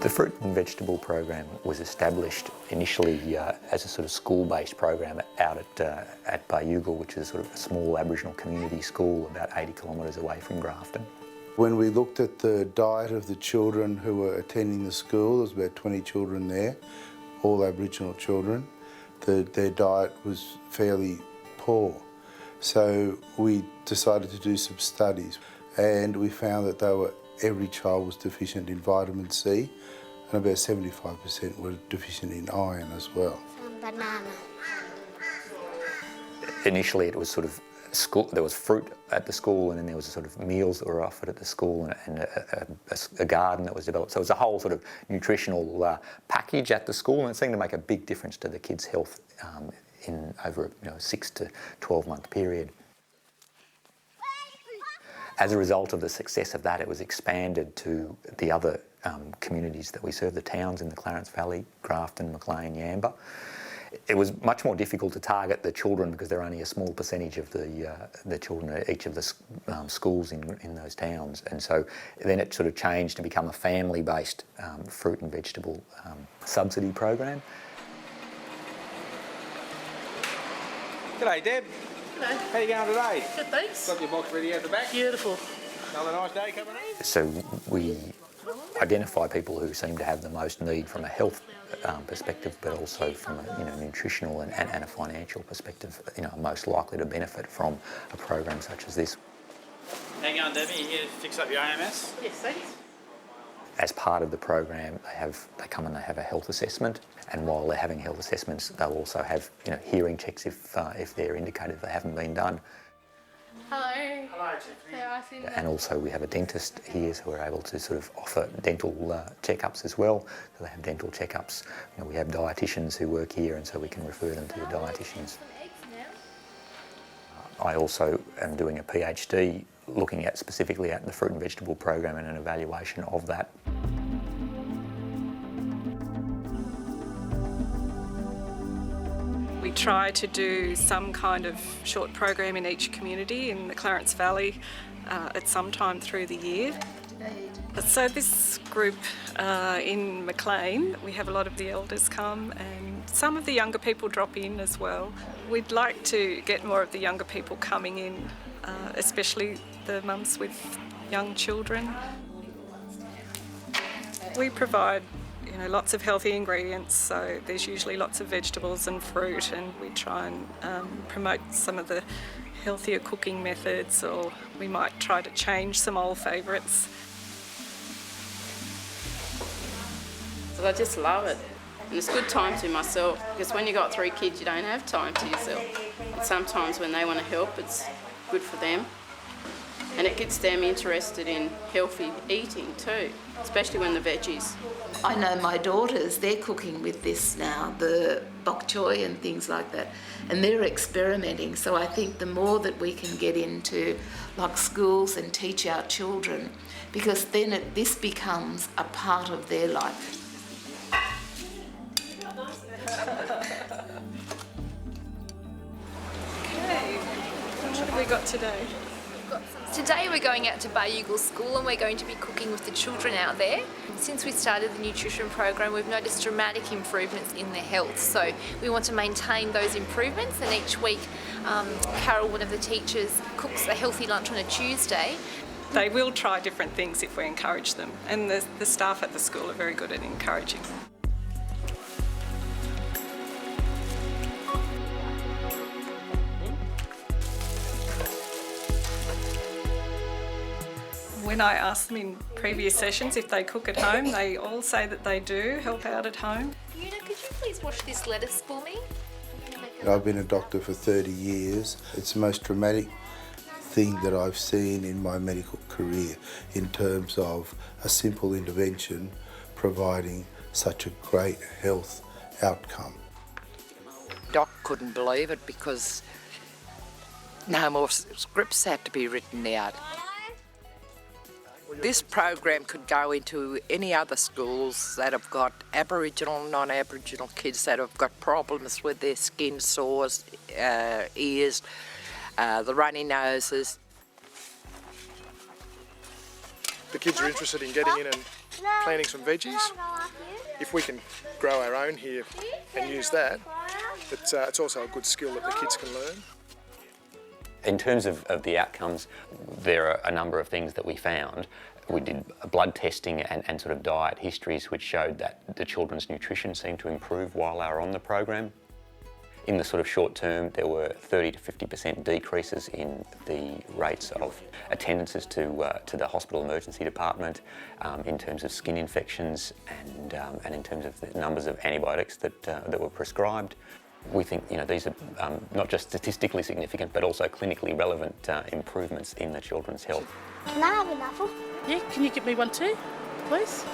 The fruit and vegetable program was established initially as a sort of school-based program out at Bulgarr, which is sort of a small Aboriginal community school about 80 kilometres away from Grafton. When we looked at the diet of the children who were attending the school, there was about 20 children there, all Aboriginal children. Their diet was fairly poor. So we decided to do some studies, and we found that every child was deficient in vitamin C, and about 75% were deficient in iron as well. Some banana. Initially it was sort of school, there was fruit at the school, and then there was sort of meals that were offered at the school, and a garden that was developed. So it was a whole sort of nutritional package at the school, and it seemed to make a big difference to the kids' health in over a 6 to 12 month period. As a result of the success of that, it was expanded to the other communities that we serve, the towns in the Clarence Valley, Grafton, Maclean, Yamba. It was much more difficult to target the children because they're only a small percentage of the children at each of the schools in those towns. And so then it sort of changed to become a family-based fruit and vegetable subsidy program. G'day, Deb. Hello. How you going today? Good, thanks. Got your box ready out the back? Beautiful. Another nice day coming in? So we identify people who seem to have the most need from a health perspective, but also from a nutritional and a financial perspective, are most likely to benefit from a program such as this. How you going, Debbie? You here to fix up your AMS? Yes, thanks. As part of the program, they come and they have a health assessment, and while they're having health assessments, they'll also have hearing checks if they're indicated they haven't been done. Hello. Hello, Tiffany. And also we have a dentist here, so we're able to sort of offer dental checkups as well. So they have dental checkups. We have dietitians who work here, and so we can refer them to the dietitians. I also am doing a PhD looking specifically at the fruit and vegetable program and an evaluation of that. We try to do some kind of short program in each community in the Clarence Valley at some time through the year. So this group in Maclean, we have a lot of the elders come, and some of the younger people drop in as well. We'd like to get more of the younger people coming in, especially the mums with young children. We provide lots of healthy ingredients, so there's usually lots of vegetables and fruit, and we try and promote some of the healthier cooking methods, or we might try to change some old favourites. I just love it, and it's good time to myself, because when you've got 3 kids you don't have time to yourself, and sometimes when they want to help it's good for them, and it gets them interested in healthy eating too, especially when the veggies. I know my daughters, they're cooking with this now, the bok choy and things like that, and they're experimenting. So I think the more that we can get into like schools and teach our children, because then this becomes a part of their life. Okay, what have we got today? Today we're going out to Bulgarr School and we're going to be cooking with the children out there. Since we started the nutrition program, we've noticed dramatic improvements in their health. So we want to maintain those improvements, and each week Carol, one of the teachers, cooks a healthy lunch on a Tuesday. They will try different things if we encourage them, and the staff at the school are very good at encouraging them. When I ask them in previous sessions if they cook at home, they all say that they do help out at home. Una, could you please wash this lettuce for me? I've been a doctor for 30 years. It's the most dramatic thing that I've seen in my medical career in terms of a simple intervention providing such a great health outcome. Doc couldn't believe it because no more scripts had to be written out. This program could go into any other schools that have got Aboriginal, non-Aboriginal kids that have got problems with their skin, sores, ears, the runny noses. the kids are interested in getting in and planting some veggies. If we can grow our own here and use that, it's also a good skill that the kids can learn. In terms of the outcomes, there are a number of things that we found. We did blood testing and sort of diet histories which showed that the children's nutrition seemed to improve while they were on the program. In the sort of short term, there were 30 to 50% decreases in the rates of attendances to the hospital emergency department, in terms of skin infections and in terms of the numbers of antibiotics that were prescribed. We think these are not just statistically significant but also clinically relevant improvements in the children's health. Can I have an apple? Yeah, can you get me one too, please?